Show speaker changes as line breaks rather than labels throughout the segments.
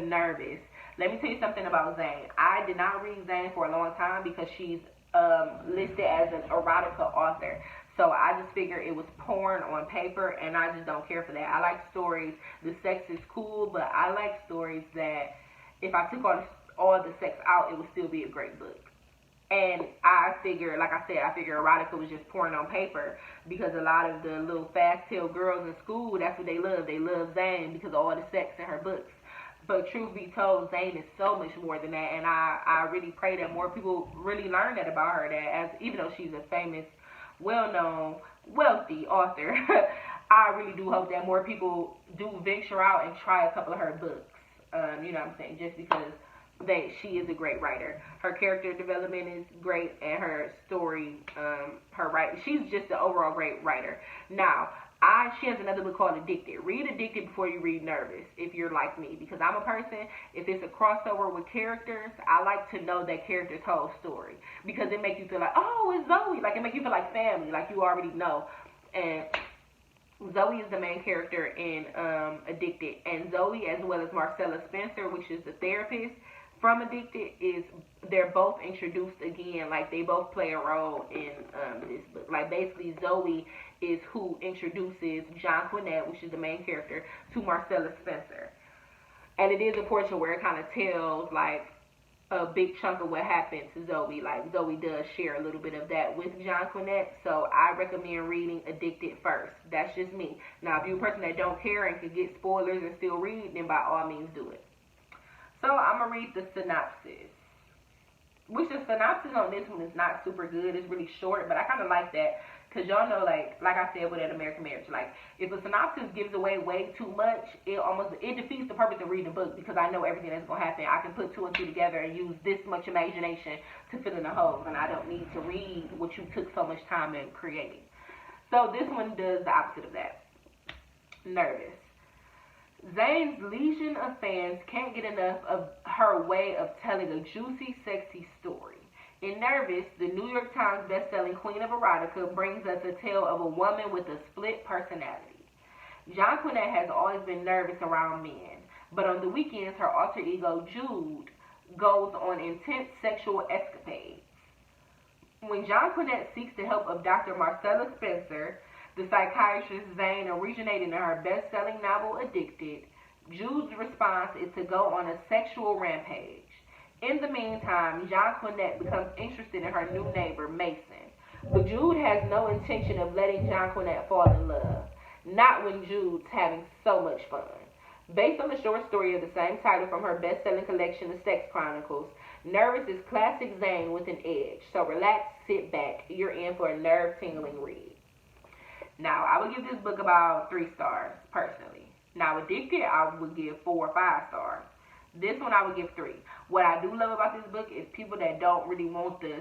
Nervous. Let me tell you something about Zane. I did not read Zane for a long time because she's listed as an erotica author. So I just figured it was porn on paper, and I just don't care for that. I like stories. The sex is cool, but I like stories that if I took all the sex out, it would still be a great book. And I figure, like I said, I figure erotica was just porn on paper because a lot of the little fast-tailed girls in school, that's what they love. They love Zane because of all the sex in her books. But truth be told, Zane is so much more than that, and I really pray that more people really learn that about her. That as even though she's a famous, well-known, wealthy author, I really do hope that more people do venture out and try a couple of her books. You know what I'm saying? Just because she is a great writer. Her character development is great, and her story, her writing, she's just an overall great writer. Now, she has another book called Addicted. Read Addicted before you read Nervous, if you're like me, because I'm a person, if it's a crossover with characters, I like to know that character's whole story, because it makes you feel like, oh, it's Zoe, like it makes you feel like family, like you already know. And Zoe is the main character in Addicted, and Zoe, as well as Marcella Spencer, which is the therapist from Addicted, they're both introduced again. Like they both play a role in this book. Like basically Zoe is who introduces John Quinnett, which is the main character, to Marcella Spencer. And it is a portion where it kind of tells like a big chunk of what happened to Zoe. Like Zoe does share a little bit of that with John Quinnett. So I recommend reading Addicted first. That's just me. Now if you're a person that don't care and can get spoilers and still read, then by all means do it. So I'm going to read the synopsis. Which the synopsis on this one is not super good. It's really short, but I kind of like that. Because y'all know, like I said with An American Marriage, like, if a synopsis gives away way too much, it defeats the purpose of reading the book, because I know everything that's going to happen. I can put two and two together and use this much imagination to fill in the holes, and I don't need to read what you took so much time in creating. So this one does the opposite of that. Nervous. Zane's legion of fans can't get enough of her way of telling a juicy, sexy story. In Nervous, the New York Times best-selling queen of erotica brings us a tale of a woman with a split personality. John Quinnett has always been nervous around men, but on the weekends, her alter ego, Jude, goes on intense sexual escapades. When John Quinnett seeks the help of Dr. Marcella Spencer, the psychiatrist Zane originating in her best-selling novel Addicted, Jude's response is to go on a sexual rampage. In the meantime, John Quinnett becomes interested in her new neighbor, Mason. But Jude has no intention of letting John Quinnett fall in love. Not when Jude's having so much fun. Based on the short story of the same title from her best-selling collection, The Sex Chronicles, Nervous is classic Zane with an edge. So relax, sit back. You're in for a nerve-tingling read. Now, I would give this book about 3 stars, personally. Now, Addicted, I would give 4 or 5 stars. This one I would give 3. What I do love about this book is people that don't really want the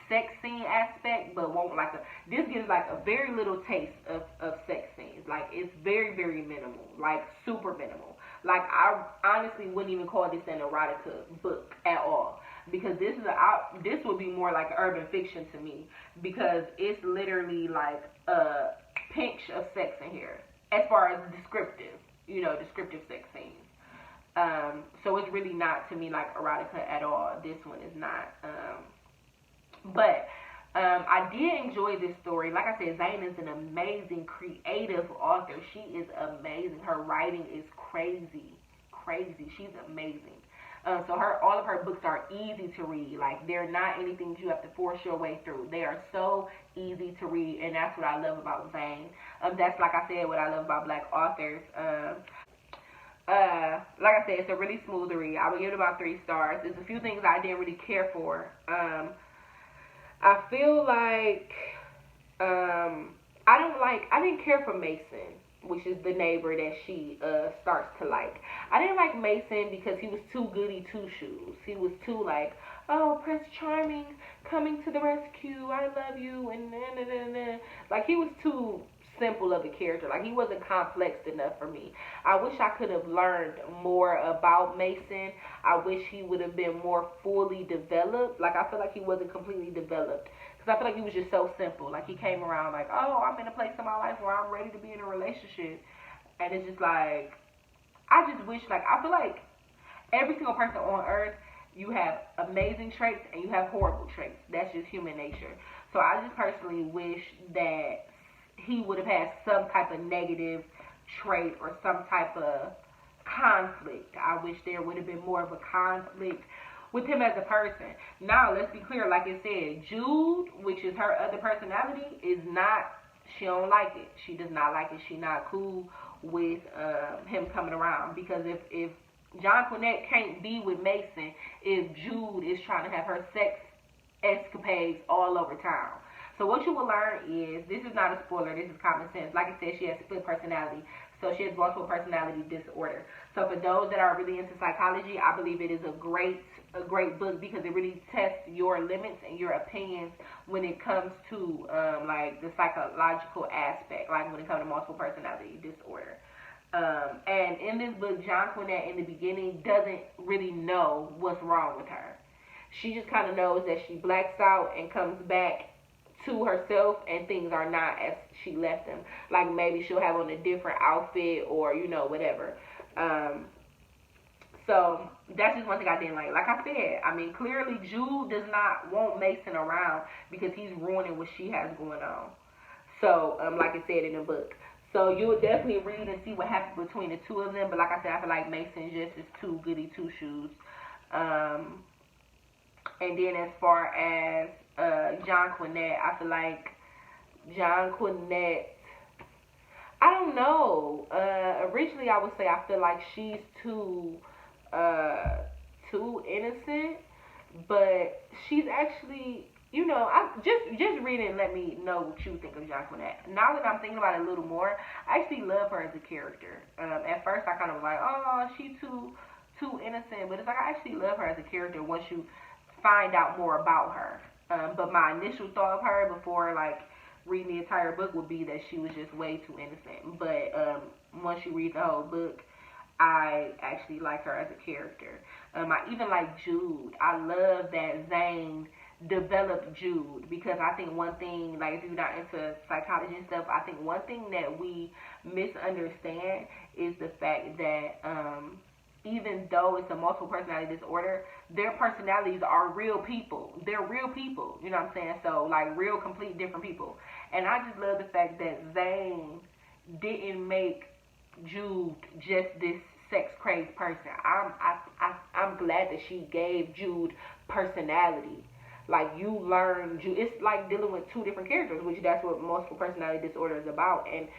sex scene aspect, but want like this gives like a very little taste of sex scenes. Like it's very, very minimal, like super minimal. Like I honestly wouldn't even call this an erotica book at all, because this would be more like urban fiction to me, because it's literally like a pinch of sex in here as far as descriptive sex scenes. So it's really not to me like erotica at all. This one is not. But I did enjoy this story. Like I said, Zane is an amazing creative author. She is amazing. Her writing is crazy. She's amazing. So all of her books are easy to read. Like they're not anything you have to force your way through. They are so easy to read, and that's what I love about Zane. That's, like I said, what I love about Black authors. Like I said, it's a really smooth read. I would give it about 3 stars. There's a few things I didn't really care for. I feel like I didn't care for Mason, which is the neighbor that she starts to like. I didn't like Mason because he was too goody two shoes. He was too like, oh, Prince Charming coming to the rescue, I love you, and nah. Like he was too simple of a character. Like he wasn't complex enough for me. I wish I could have learned more about Mason. I wish he would have been more fully developed. Like I feel like he wasn't completely developed, because I feel like he was just so simple. Like he came around like, oh, I'm in a place in my life where I'm ready to be in a relationship, and it's just like, I just wish, like, I feel like Every single person on earth, you have amazing traits and you have horrible traits. That's just human nature. So I just personally wish that he would have had some type of negative trait or some type of conflict. I wish there would have been more of a conflict with him as a person. Now, let's be clear, like I said, Jude, which is her other personality, is not, she don't like it. She does not like it. She not cool with him coming around. Because if John Quinnett can't be with Mason, if Jude is trying to have her sex escapades all over town. So what you will learn is, this is not a spoiler, this is common sense. Like I said, she has split personality. So she has multiple personality disorder. So for those that are really into psychology, I believe it is a great book because it really tests your limits and your opinions when it comes to like the psychological aspect, like when it comes to multiple personality disorder. And in this book, John Quinnett in the beginning doesn't really know what's wrong with her. She just kind of knows that she blacks out and comes back to herself and things are not as she left them. Like maybe she'll have on a different outfit or, you know, whatever. So that's just one thing I didn't like. Like I said, I mean, clearly Jude does not want Mason around because he's ruining what she has going on. So, like I said in the book. So you'll definitely read and see what happens between the two of them. But like I said, I feel like Mason just is too goody two shoes. And then as far as John Quinnett, I feel like John Quinnett, I don't know. Originally, I would say I feel like she's too innocent, but she's actually, you know, I just read it and let me know what you think of John Quinnett. Now that I'm thinking about it a little more, I actually love her as a character. At first, I kind of was like, oh, she's too innocent, but it's like I actually love her as a character once you find out more about her. But my initial thought of her before like reading the entire book would be that she was just way too innocent. But once you read the whole book, I actually like her as a character. I even like Jude. I love that Zane developed Jude because I think one thing, like if you're not into psychology and stuff, I think one thing that we misunderstand is the fact that even though it's a multiple personality disorder, their personalities are real people. They're real people, you know what I'm saying? So, like, real, complete, different people. And I just love the fact that Zane didn't make Jude just this sex-crazed person. I'm glad that she gave Jude personality. Like, you learn Jude. It's like dealing with two different characters, which that's what multiple personality disorder is about. And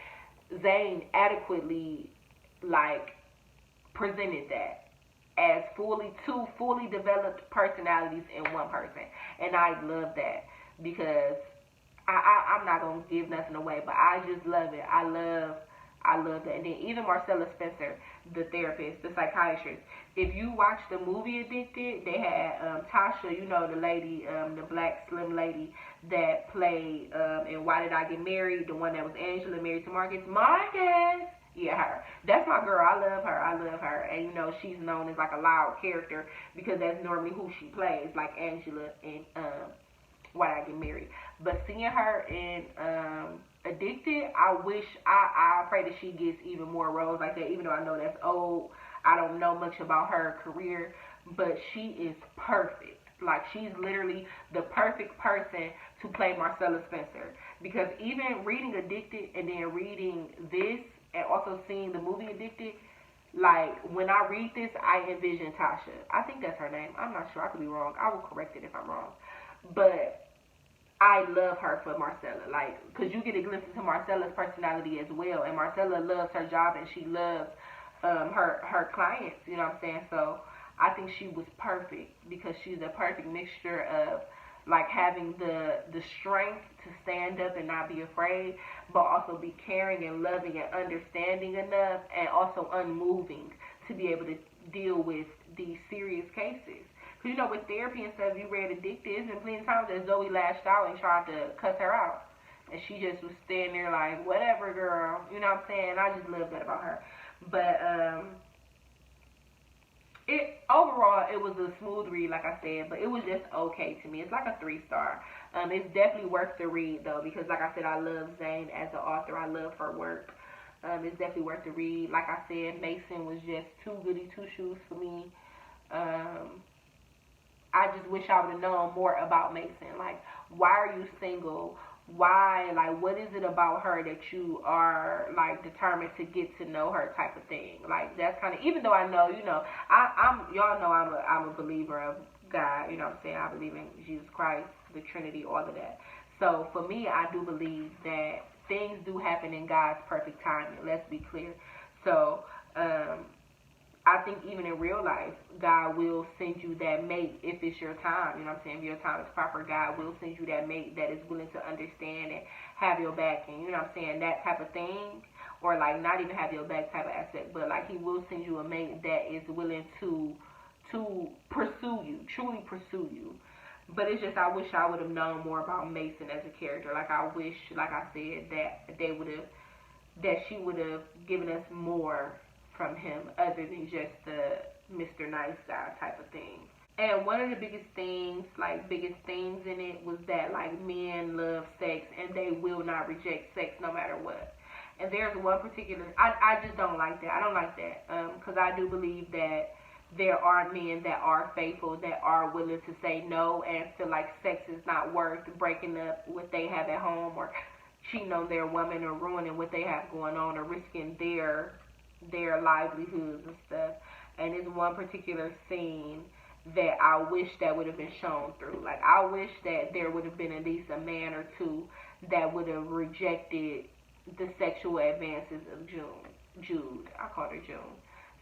Zane adequately, like, presented that as two fully developed personalities in one person, and I love that because I'm not gonna give nothing away, but I just love it. I love that. And then even Marcella Spencer, the therapist, the psychiatrist. If you watch the movie Addicted, they had Tasha, you know, the lady, the black slim lady that played in Why Did I Get Married, the one that was Angela married to Marcus. Yeah, her. That's my girl. I love her. And, you know, she's known as, like, a loud character because that's normally who she plays, like Angela in Why Did I Get Married. But seeing her in Addicted, I pray that she gets even more roles like that, even though I know that's old. I don't know much about her career, but she is perfect. Like, she's literally the perfect person to play Marcella Spencer. Because even reading Addicted and then reading this, and also seeing the movie Addicted, like, when I read this, I envision Tasha. I think that's her name. I'm not sure. I could be wrong. I will correct it if I'm wrong. But I love her for Marcella. Like, because you get a glimpse into Marcella's personality as well. And Marcella loves her job and she loves her clients. You know what I'm saying? So I think she was perfect because she's a perfect mixture of, like, having the strength to stand up and not be afraid, but also be caring and loving and understanding enough, and also unmoving to be able to deal with these serious cases. Because, you know, with therapy and stuff, you read Addicted, there's been plenty of times that Zoe lashed out and tried to cuss her out. And she just was standing there like, whatever, girl. You know what I'm saying? I just love that about her. But, overall, it was a smooth read, like I said, but it was just okay to me. It's like a 3-star. It's definitely worth the read, though, because, like I said, I love Zane as an author. I love her work. It's definitely worth the read. Like I said, Mason was just too goody two shoes for me. I just wish I would have known more about Mason. Like, why are you single? Why, like, what is it about her that you are, like, determined to get to know her type of thing? Like, that's kind of, even though I know, you know, y'all know I'm a believer of God, you know what I'm saying? I believe in Jesus Christ, the Trinity, all of that. So, for me, I do believe that things do happen in God's perfect timing. Let's be clear. So, I think even in real life, God will send you that mate if it's your time. You know what I'm saying? If your time is proper, God will send you that mate that is willing to understand and have your back, and you know what I'm saying, that type of thing. Or like not even have your back type of aspect, but like He will send you a mate that is willing to pursue you, truly pursue you. But it's just, I wish I would have known more about Mason as a character. Like, I wish, like I said, that she would have given us more from him other than just the Mr. Nice Guy type of thing. And one of the biggest things, like biggest things in it, was that like men love sex and they will not reject sex no matter what. And there's one particular, I just don't like that. I don't like that because I do believe that there are men that are faithful, that are willing to say no and feel like sex is not worth breaking up what they have at home, or cheating on their woman, or ruining what they have going on, or risking their livelihoods and stuff. And there's one particular scene that I wish that would have been shown through. Like, I wish that there would have been at least a man or two that would have rejected the sexual advances of Jude. I called her June.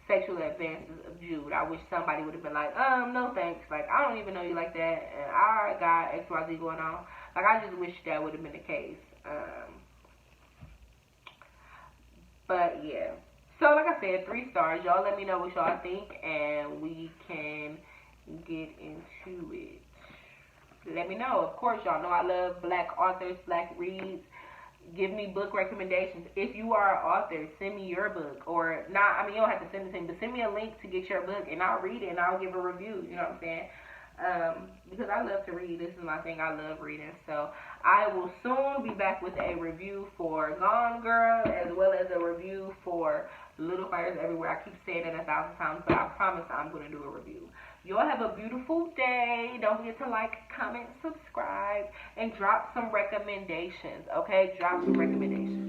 Sexual advances of Jude. I wish somebody would have been like, no thanks. Like, I don't even know you like that, and I got XYZ going on. Like, I just wish that would have been the case. But yeah. So, like I said, 3 stars. Y'all let me know what y'all think, and we can get into it. Let me know. Of course, y'all know I love black authors, black reads. Give me book recommendations. If you are an author, send me your book. Or, not, I mean, you don't have to send it to me, but send me a link to get your book, and I'll read it, and I'll give a review. You know what I'm saying? Because I love to read. This is my thing. I love reading. So I will soon be back with a review for Gone Girl, as well as a review for Little Fires Everywhere. I keep saying it 1,000 times, but I promise I'm going to do a review. Y'all have a beautiful day. Don't forget to like, comment, subscribe, and drop some recommendations. Okay? Drop some recommendations.